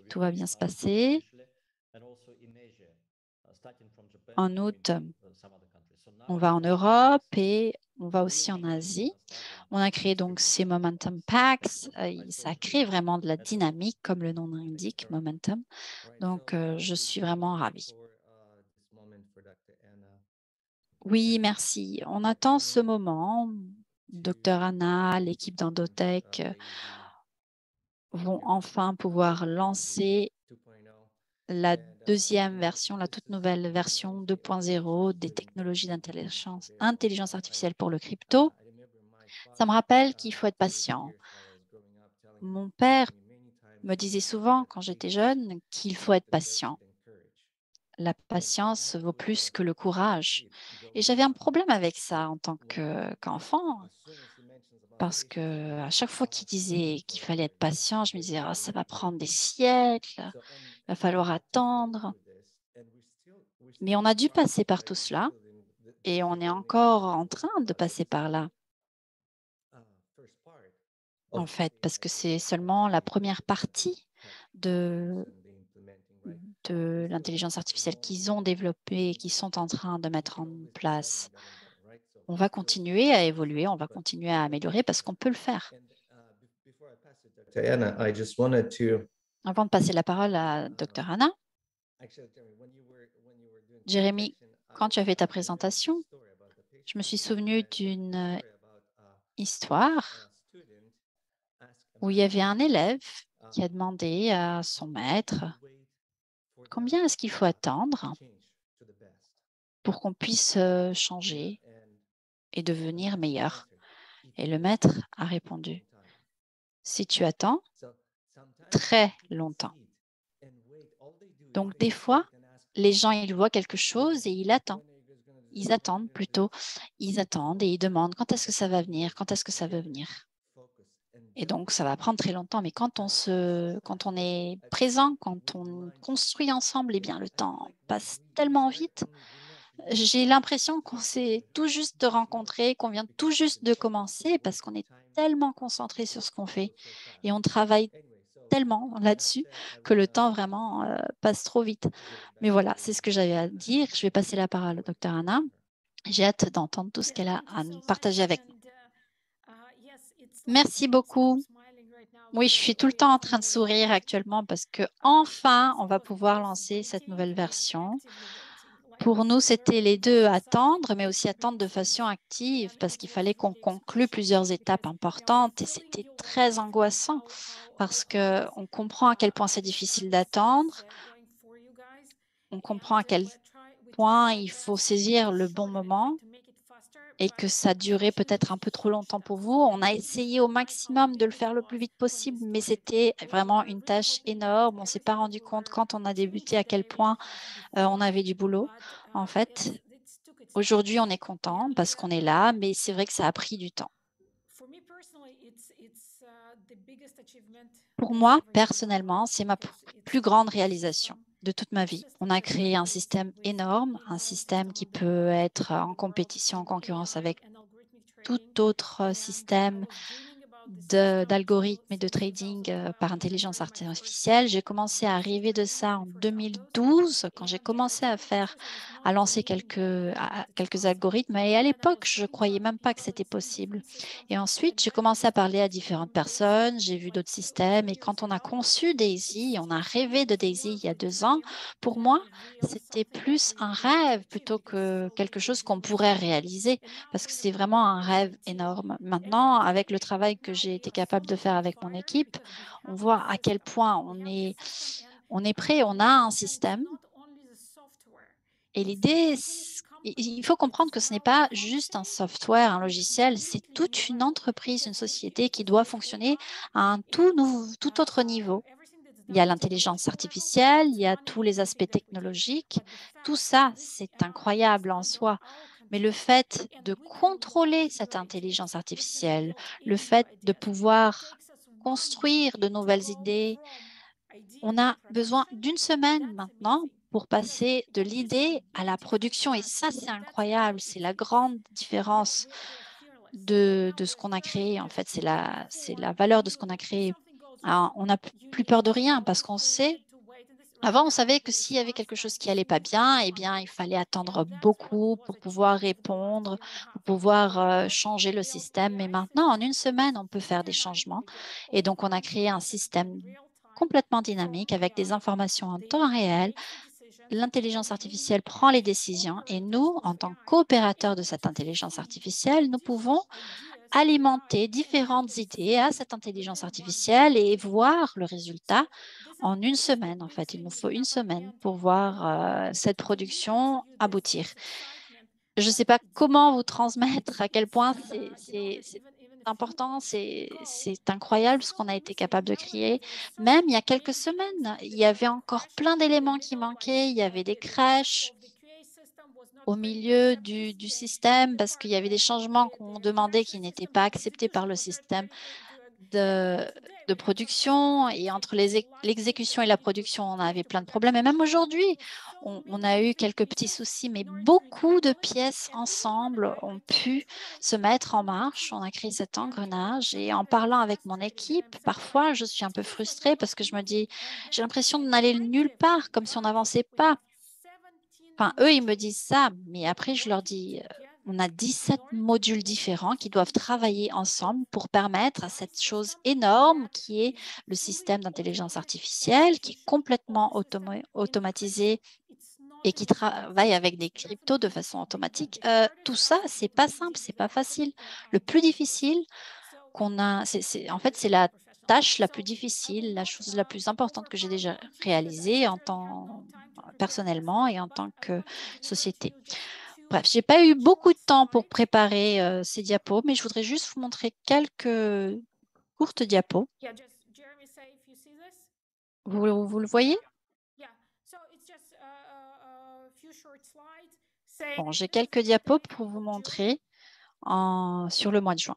Tout va bien se passer. En août, on va en Europe et on va aussi en Asie. On a créé donc ces Momentum Packs. Ça crée vraiment de la dynamique, comme le nom l'indique, Momentum. Donc, je suis vraiment ravie. Oui, merci. On attend ce moment. Docteur Anna, l'équipe d'Endotech vont enfin pouvoir lancer la deuxième version, la toute nouvelle version 2.0 des technologies intelligence artificielle pour le crypto. Ça me rappelle qu'il faut être patient. Mon père me disait souvent quand j'étais jeune qu'il faut être patient. La patience vaut plus que le courage. Et j'avais un problème avec ça en tant qu'enfant, parce que à chaque fois qu'il disait qu'il fallait être patient, je me disais, ah, ça va prendre des siècles, il va falloir attendre. Mais on a dû passer par tout cela et on est encore en train de passer par là, en fait, parce que c'est seulement la première partie de, de l'intelligence artificielle qu'ils ont développée et qu'ils sont en train de mettre en place. On va continuer à évoluer, on va continuer à améliorer parce qu'on peut le faire. Diana, I just wanted to Avant de passer la parole à Dr. Anna, Jérémy, quand tu as fait ta présentation, je me suis souvenu d'une histoire où il y avait un élève qui a demandé à son maître combien est-ce qu'il faut attendre pour qu'on puisse changer et devenir meilleur. Et le maître a répondu, si tu attends très longtemps. Donc des fois, les gens, ils voient quelque chose et ils attendent. Ils attendent plutôt. Ils attendent et ils demandent quand est-ce que ça va venir, quand est-ce que ça va venir. Et donc, ça va prendre très longtemps. Mais quand on est présent, quand on construit ensemble, eh bien, le temps passe tellement vite. J'ai l'impression qu'on s'est tout juste rencontrés, qu'on vient tout juste de commencer parce qu'on est tellement concentré sur ce qu'on fait et on travaille tellement là-dessus que le temps vraiment passe trop vite. Mais voilà, c'est ce que j'avais à dire. Je vais passer la parole au Dr. Anna. J'ai hâte d'entendre tout ce qu'elle a à nous partager avec nous. Merci beaucoup. Oui, je suis tout le temps en train de sourire actuellement parce que enfin, on va pouvoir lancer cette nouvelle version. Pour nous, c'était les deux attendre, mais aussi attendre de façon active parce qu'il fallait qu'on conclue plusieurs étapes importantes et c'était très angoissant parce qu'on comprend à quel point c'est difficile d'attendre. On comprend à quel point il faut saisir le bon moment et que ça durait peut-être un peu trop longtemps pour vous. On a essayé au maximum de le faire le plus vite possible, mais c'était vraiment une tâche énorme. On ne s'est pas rendu compte quand on a débuté à quel point on avait du boulot. En fait, aujourd'hui, on est content parce qu'on est là, mais c'est vrai que ça a pris du temps. Pour moi, personnellement, c'est ma plus grande réalisation de toute ma vie. On a créé un système énorme, un système qui peut être en compétition, en concurrence avec tout autre système d'algorithmes et de trading par intelligence artificielle. J'ai commencé à arriver de ça en 2012, quand j'ai commencé à lancer quelques algorithmes. Et à l'époque, je ne croyais même pas que c'était possible. Et ensuite, j'ai commencé à parler à différentes personnes. J'ai vu d'autres systèmes. Et quand on a conçu Daisy, on a rêvé de Daisy il y a 2 ans, pour moi, c'était plus un rêve plutôt que quelque chose qu'on pourrait réaliser parce que c'est vraiment un rêve énorme. Maintenant, avec le travail que j'ai été capable de faire avec mon équipe, on voit à quel point on est prêt, on a un système. Et l'idée, il faut comprendre que ce n'est pas juste un software, un logiciel, c'est toute une entreprise, une société qui doit fonctionner à un tout autre niveau. Il y a l'intelligence artificielle, il y a tous les aspects technologiques. Tout ça, c'est incroyable en soi. Mais le fait de contrôler cette intelligence artificielle, le fait de pouvoir construire de nouvelles idées, on a besoin d'une semaine maintenant pour passer de l'idée à la production. Et ça, c'est incroyable. C'est la grande différence. de ce qu'on a créé. En fait, c'est la valeur de ce qu'on a créé. Alors, on n'a plus peur de rien parce qu'on sait. Avant, on savait que s'il y avait quelque chose qui allait pas bien, eh bien, il fallait attendre beaucoup pour pouvoir répondre, pour pouvoir changer le système. Mais maintenant, en une semaine, on peut faire des changements. Et donc, on a créé un système complètement dynamique avec des informations en temps réel. L'intelligence artificielle prend les décisions et nous, en tant que coopérateurs de cette intelligence artificielle, nous pouvons alimenter différentes idées à cette intelligence artificielle et voir le résultat en une semaine. En fait, il nous faut une semaine pour voir cette production aboutir. Je ne sais pas comment vous transmettre à quel point c'est important, c'est incroyable ce qu'on a été capable de créer. Même il y a quelques semaines, il y avait encore plein d'éléments qui manquaient. Il y avait des crashs au milieu du système parce qu'il y avait des changements qu'on demandait qui n'étaient pas acceptés par le système de production. Et entre l'exécution et la production, on avait plein de problèmes. Et même aujourd'hui, on a eu quelques petits soucis, mais beaucoup de pièces ensemble ont pu se mettre en marche. On a créé cet engrenage. Et en parlant avec mon équipe, parfois, je suis un peu frustrée parce que je me dis, j'ai l'impression de n'aller nulle part, comme si on n'avançait pas. Enfin, eux, ils me disent ça, mais après, je leur dis, on a 17 modules différents qui doivent travailler ensemble pour permettre à cette chose énorme qui est le système d'intelligence artificielle, qui est complètement automatisé et qui travaille avec des cryptos de façon automatique. Tout ça, c'est pas simple, c'est pas facile. Le plus difficile qu'on a, en fait, c'est la tâche la plus difficile, la chose la plus importante que j'ai déjà réalisée personnellement et en tant que société. Bref, j'ai pas eu beaucoup de temps pour préparer ces diapos, mais je voudrais juste vous montrer quelques courtes diapos. Vous le voyez? Bon, j'ai quelques diapos pour vous montrer sur le mois de juin.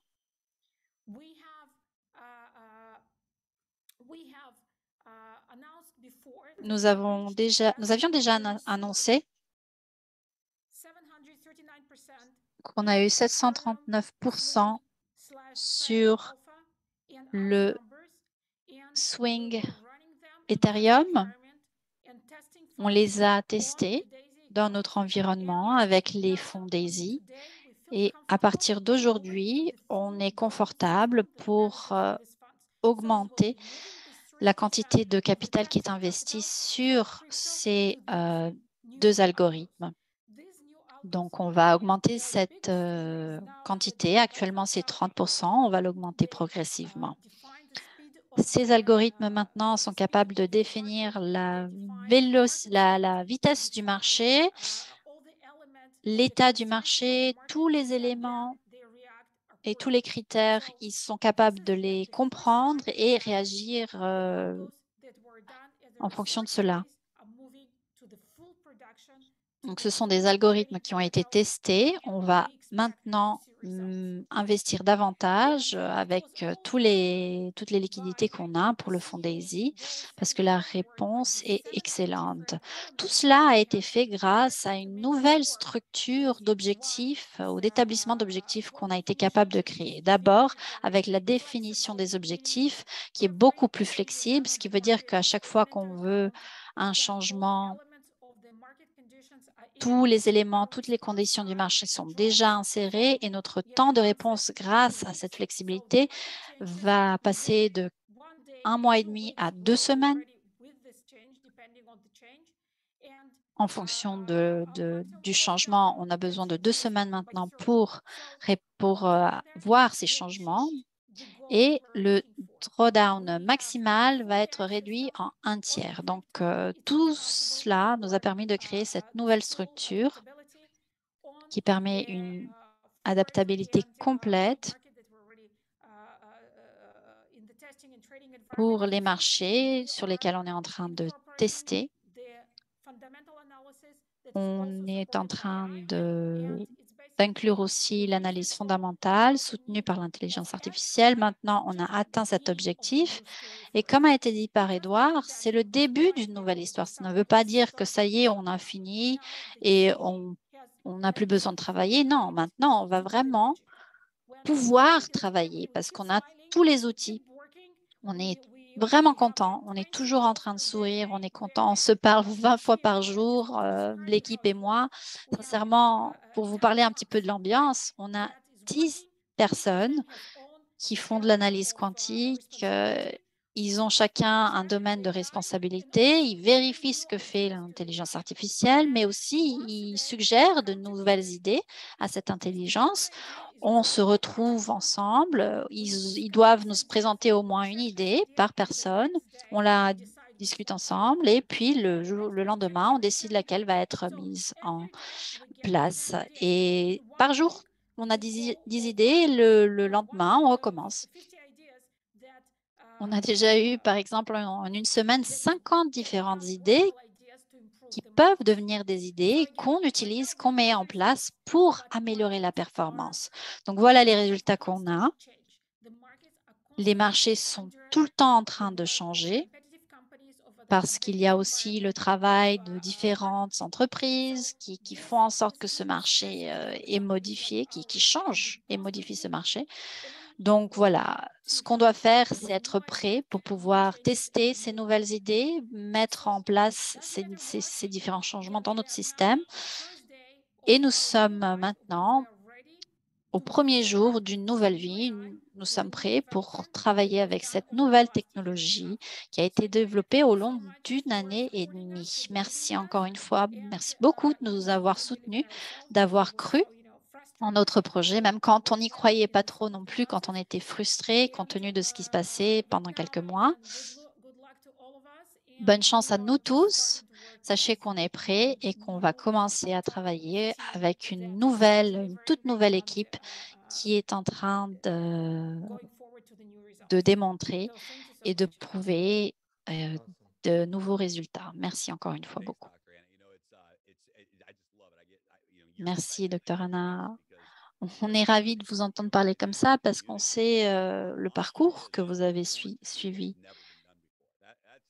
Nous avions déjà annoncé qu'on a eu 739% sur le swing Ethereum. On les a testés dans notre environnement avec les fonds DAISY. Et à partir d'aujourd'hui, on est confortable pour augmenter la quantité de capital qui est investi sur ces deux algorithmes. Donc, on va augmenter cette quantité. Actuellement, c'est 30%. On va l'augmenter progressivement. Ces algorithmes maintenant sont capables de définir la vitesse du marché, l'état du marché, tous les éléments et tous les critères. Ils sont capables de les comprendre et réagir en fonction de cela. Donc, ce sont des algorithmes qui ont été testés. On va maintenant investir davantage avec toutes les liquidités qu'on a pour le fonds DAISY parce que la réponse est excellente. Tout cela a été fait grâce à une nouvelle structure d'objectifs ou d'établissement d'objectifs qu'on a été capable de créer. D'abord, avec la définition des objectifs qui est beaucoup plus flexible, ce qui veut dire qu'à chaque fois qu'on veut un changement, tous les éléments, toutes les conditions du marché sont déjà insérées et notre temps de réponse grâce à cette flexibilité va passer de 1 mois et demi à 2 semaines en fonction du changement. On a besoin de 2 semaines maintenant pour voir ces changements et le drawdown maximal va être réduit en 1/3. Donc, tout cela nous a permis de créer cette nouvelle structure qui permet une adaptabilité complète pour les marchés sur lesquels on est en train de tester. On est en train d'inclure aussi l'analyse fondamentale soutenue par l'intelligence artificielle. Maintenant, on a atteint cet objectif. Et comme a été dit par Edouard, c'est le début d'une nouvelle histoire. Ça ne veut pas dire que ça y est, on a fini et on n'a plus besoin de travailler. Non, maintenant, on va vraiment pouvoir travailler parce qu'on a tous les outils. On est vraiment content, on est toujours en train de sourire, on est content, on se parle 20 fois par jour, l'équipe et moi. Sincèrement, pour vous parler un petit peu de l'ambiance, on a 10 personnes qui font de l'analyse quantique. Ils ont chacun un domaine de responsabilité. Ils vérifient ce que fait l'intelligence artificielle, mais aussi ils suggèrent de nouvelles idées à cette intelligence. On se retrouve ensemble. Ils doivent nous présenter au moins une idée par personne. On la discute ensemble et puis le lendemain, on décide laquelle va être mise en place. Et par jour, on a 10 idées. Le lendemain, on recommence. On a déjà eu, par exemple, en une semaine, 50 différentes idées qui peuvent devenir des idées qu'on utilise, qu'on met en place pour améliorer la performance. Donc, voilà les résultats qu'on a. Les marchés sont tout le temps en train de changer parce qu'il y a aussi le travail de différentes entreprises qui font en sorte que ce marché est modifié, qui change et modifie ce marché. Donc voilà, ce qu'on doit faire, c'est être prêt pour pouvoir tester ces nouvelles idées, mettre en place ces différents changements dans notre système. Et nous sommes maintenant au premier jour d'une nouvelle vie. Nous sommes prêts pour travailler avec cette nouvelle technologie qui a été développée au long d'une année et demie. Merci encore une fois. Merci beaucoup de nous avoir soutenus, d'avoir cru en notre projet, même quand on n'y croyait pas trop non plus, quand on était frustré compte tenu de ce qui se passait pendant quelques mois. Bonne chance à nous tous. Sachez qu'on est prêt et qu'on va commencer à travailler avec une toute nouvelle équipe qui est en train de démontrer et de prouver de nouveaux résultats. Merci encore une fois beaucoup. Merci, Dr. Anna. On est ravis de vous entendre parler comme ça parce qu'on sait le parcours que vous avez suivi.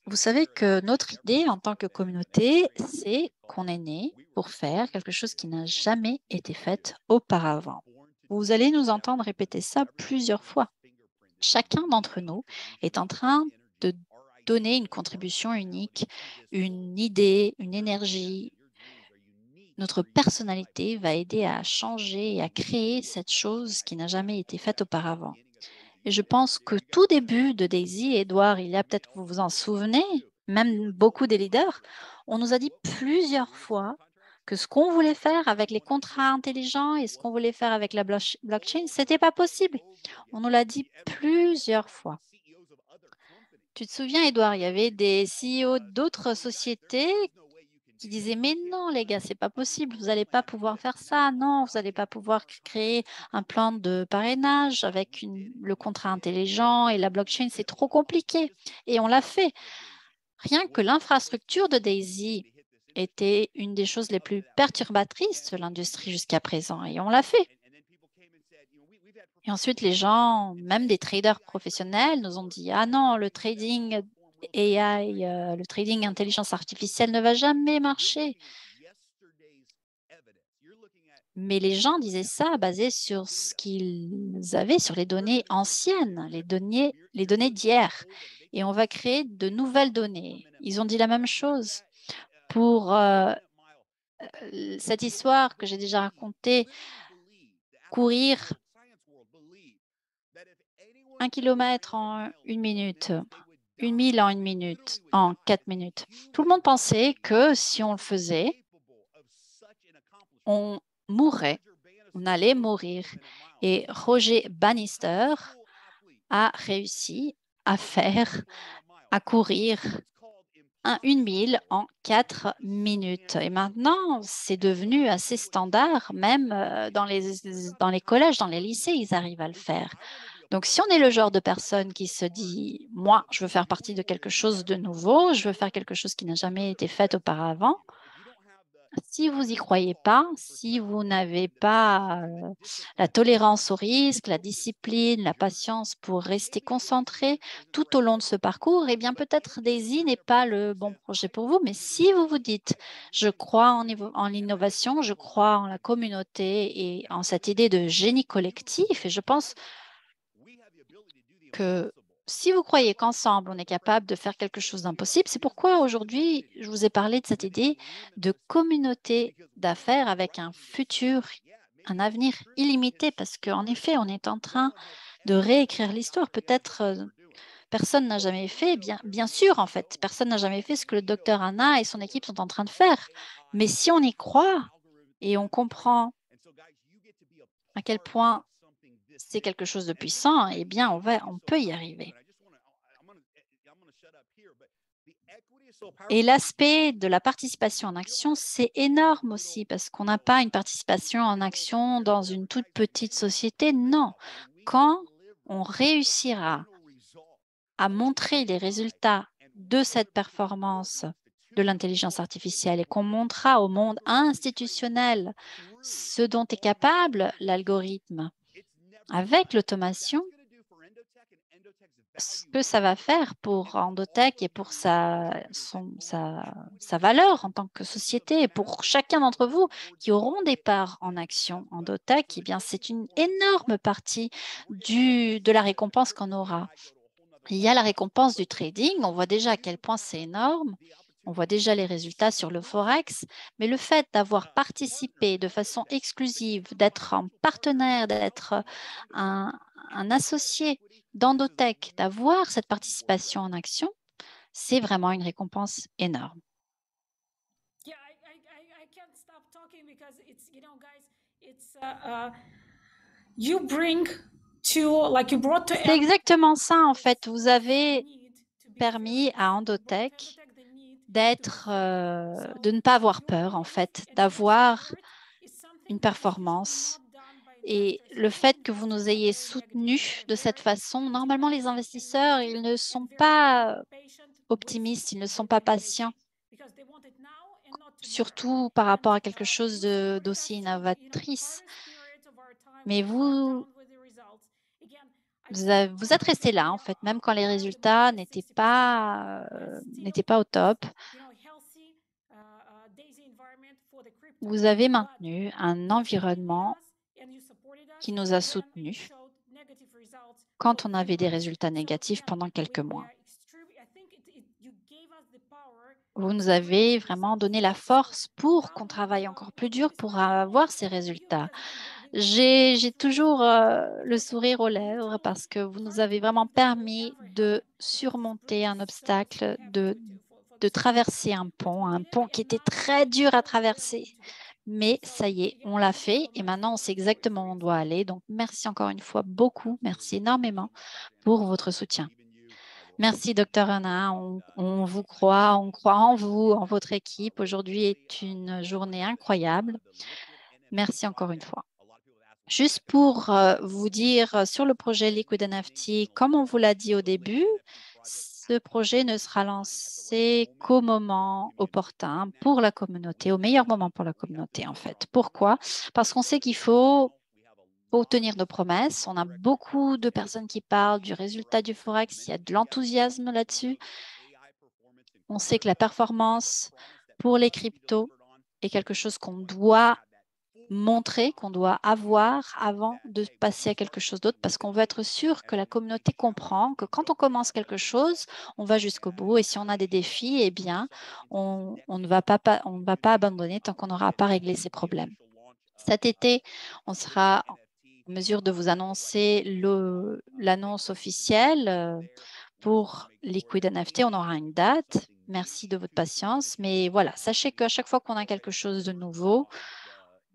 Vous savez que notre idée en tant que communauté, c'est qu'on est né pour faire quelque chose qui n'a jamais été fait auparavant. Vous allez nous entendre répéter ça plusieurs fois. Chacun d'entre nous est en train de donner une contribution unique, une idée, une énergie. Notre personnalité va aider à changer et à créer cette chose qui n'a jamais été faite auparavant. Et je pense que tout début de Daisy, Edouard, il y a peut-être que vous vous en souvenez, même beaucoup des leaders, on nous a dit plusieurs fois que ce qu'on voulait faire avec les contrats intelligents et ce qu'on voulait faire avec la blockchain, ce n'était pas possible. On nous l'a dit plusieurs fois. Tu te souviens, Edouard, il y avait des CEO d'autres sociétés qui disaient « Mais non, les gars, c'est pas possible, vous n'allez pas pouvoir faire ça. Non, vous n'allez pas pouvoir créer un plan de parrainage avec le contrat intelligent et la blockchain, c'est trop compliqué. » Et on l'a fait. Rien que l'infrastructure de Daisy était une des choses les plus perturbatrices de l'industrie jusqu'à présent, et on l'a fait. Et ensuite, les gens, même des traders professionnels, nous ont dit « Ah non, le trading AI, le trading intelligence artificielle ne va jamais marcher. » Mais les gens disaient ça basé sur ce qu'ils avaient, sur les données anciennes, les données d'hier. Et on va créer de nouvelles données. Ils ont dit la même chose pour cette histoire que j'ai déjà racontée, courir 1 kilomètre en 1 minute, 1 mille en 1 minute, en 4 minutes. Tout le monde pensait que si on le faisait, on mourrait, on allait mourir. Et Roger Bannister a réussi à courir 1 mille en 4 minutes. Et maintenant, c'est devenu assez standard, même dans les collèges, dans les lycées, ils arrivent à le faire. Donc, si on est le genre de personne qui se dit « Moi, je veux faire partie de quelque chose de nouveau, je veux faire quelque chose qui n'a jamais été fait auparavant », Si vous y croyez pas, si vous n'avez pas, la tolérance au risque, la discipline, la patience pour rester concentré tout au long de ce parcours, eh bien peut-être DAISY n'est pas le bon projet pour vous. Mais si vous vous dites: «Je crois en l'innovation, je crois en la communauté et en cette idée de génie collectif» et je pense que si vous croyez qu'ensemble, on est capable de faire quelque chose d'impossible, c'est pourquoi aujourd'hui, je vous ai parlé de cette idée de communauté d'affaires avec un futur, un avenir illimité, parce qu'en effet, on est en train de réécrire l'histoire. Peut-être personne n'a jamais fait, bien sûr, en fait, personne n'a jamais fait ce que le docteur Anna et son équipe sont en train de faire. Mais si on y croit et on comprend à quel point c'est quelque chose de puissant, eh bien, on peut y arriver. Et l'aspect de la participation en action, c'est énorme aussi parce qu'on n'a pas une participation en action dans une toute petite société. Non, quand on réussira à montrer les résultats de cette performance de l'intelligence artificielle et qu'on montrera au monde institutionnel ce dont est capable l'algorithme avec l'automation, ce que ça va faire pour Endotech et pour sa valeur en tant que société et pour chacun d'entre vous qui auront des parts en action Endotech, eh bien, c'est une énorme partie de la récompense qu'on aura. Il y a la récompense du trading, on voit déjà à quel point c'est énorme, on voit déjà les résultats sur le forex, mais le fait d'avoir participé de façon exclusive, d'être un partenaire, d'être un, un associé d'Endotech, d'avoir cette participation en action, c'est vraiment une récompense énorme. Yeah, I can't stop talking because guys, it's you bring to like you brought to C'est exactement ça, en fait. Vous the avez need to be permis fearless. à You brought Endotech Endotech the need to be d'être, fearless. de So ne pas avoir your peur, en growth fait, and your d'avoir support is une something that is usually performance. not done by Et investors. le fait que vous nous Investors are ayez very negative. soutenus de cette façon, Very normalement, les defensive and investisseurs, ils negative ne and sont very pas patient with optimistes, ils ne sont pas the innovation patients, because they want it now and not tomorrow. surtout par And rapport à quelque chose you supported us d'aussi through the innovatrice. hardest period of our time Mais with the hard vous, ground with the results. Again, I've seen vous êtes times resté when là, we en fait, même quand les filed more résultats than 60% up and n'étaient still pas au with top. healthy daisy environment for the crypto. Vous avez But maintenu un if you believe in environnement us and you supported us, qui nous a then you soutenus showed negative results for quand a on few avait des months. résultats So négatifs again, pendant quelques we mois. are extremely. I think you gave us the power Vous nous to bring avez the vraiment results. donné la So force pour qu'on travaille encore plus dur pour avoir ces résultats. J'ai toujours le sourire aux lèvres parce que vous nous avez vraiment permis de surmonter un obstacle, de traverser un pont qui était très dur à traverser. Mais ça y est, on l'a fait et maintenant on sait exactement où on doit aller. Donc merci encore une fois beaucoup, merci énormément pour votre soutien. Merci, docteur Anna. On vous croit, on croit en vous, en votre équipe. Aujourd'hui est une journée incroyable. Merci encore une fois. Juste pour vous dire sur le projet Liquid NFT, comme on vous l'a dit au début, ce projet ne sera lancé qu'au moment opportun pour la communauté, au meilleur moment pour la communauté en fait. Pourquoi? Parce qu'on sait qu'il faut tenir nos promesses. On a beaucoup de personnes qui parlent du résultat du Forex. Il y a de l'enthousiasme là-dessus. On sait que la performance pour les cryptos est quelque chose qu'on doit montrer, qu'on doit avoir avant de passer à quelque chose d'autre parce qu'on veut être sûr que la communauté comprend que quand on commence quelque chose, on va jusqu'au bout et si on a des défis, eh bien, on ne va pas abandonner tant qu'on n'aura pas réglé ces problèmes. Cet été, on sera en mesure de vous annoncer l'annonce officielle pour Liquid NFT. On aura une date. Merci de votre patience. Mais voilà, sachez qu'à chaque fois qu'on a quelque chose de nouveau,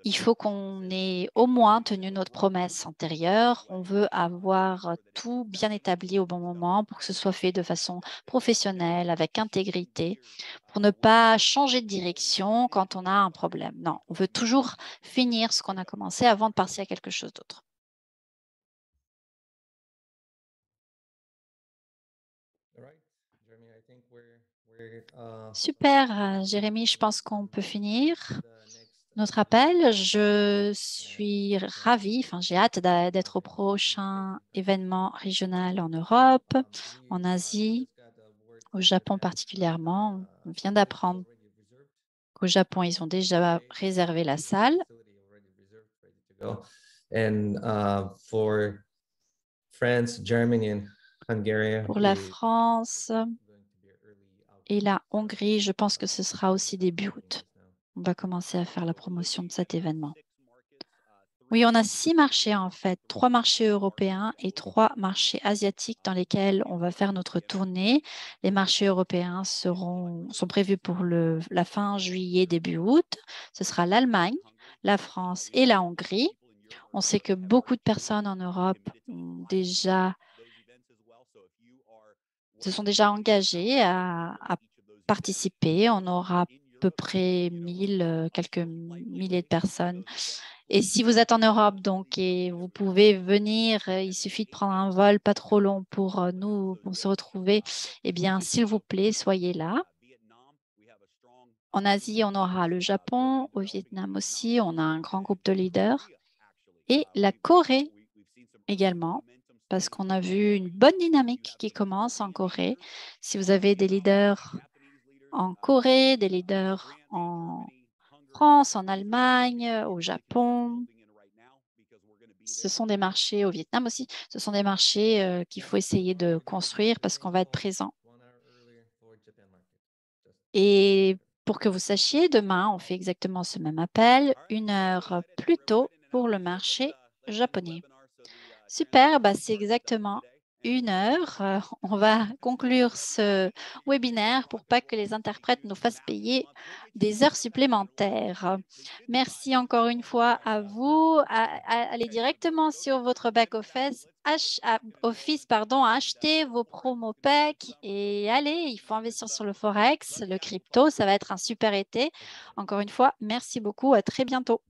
il faut qu'on ait au moins tenu notre promesse antérieure. On veut avoir tout bien établi au bon moment pour que ce soit fait de façon professionnelle, avec intégrité, pour ne pas changer de direction quand on a un problème. Non, on veut toujours finir ce qu'on a commencé avant de passer à quelque chose d'autre. Super, Jérémy, je pense qu'on peut finir notre appel. Je suis ravie, j'ai hâte d'être au prochain événement régional en Europe, en Asie, au Japon particulièrement. On vient d'apprendre qu'au Japon, ils ont déjà réservé la salle. For France, Germany and Hungary, Pour la France et la Hongrie, je pense que ce sera aussi début août. On va commencer à faire la promotion de cet événement. Oui, on a 6 marchés en fait, 3 marchés européens et 3 marchés asiatiques dans lesquels on va faire notre tournée. Les marchés européens sont prévus pour la fin juillet, début août. Ce sera l'Allemagne, la France et la Hongrie. On sait que beaucoup de personnes en Europe se sont déjà engagées à participer. On aura à peu près quelques milliers de personnes. Et si vous êtes en Europe, donc, et vous pouvez venir, il suffit de prendre un vol pas trop long pour pour se retrouver. Eh bien, s'il vous plaît, soyez là. En Asie, on aura le Japon, au Vietnam aussi, on a un grand groupe de leaders. Et la Corée également, parce qu'on a vu une bonne dynamique qui commence en Corée. Si vous avez des leaders en Corée, des leaders en France, en Allemagne, au Japon, ce sont des marchés, au Vietnam aussi, ce sont des marchés qu'il faut essayer de construire parce qu'on va être présent. Et pour que vous sachiez, demain, on fait exactement ce même appel, 1 heure plus tôt pour le marché japonais. Super, c'est exactement 1 heure. On va conclure ce webinaire pour pas que les interprètes nous fassent payer des heures supplémentaires. Merci encore une fois à vous. Allez directement sur votre back-office, achetez vos promo packs et allez, il faut investir sur le Forex, le crypto. Ça va être un super été. Encore une fois, merci beaucoup. À très bientôt.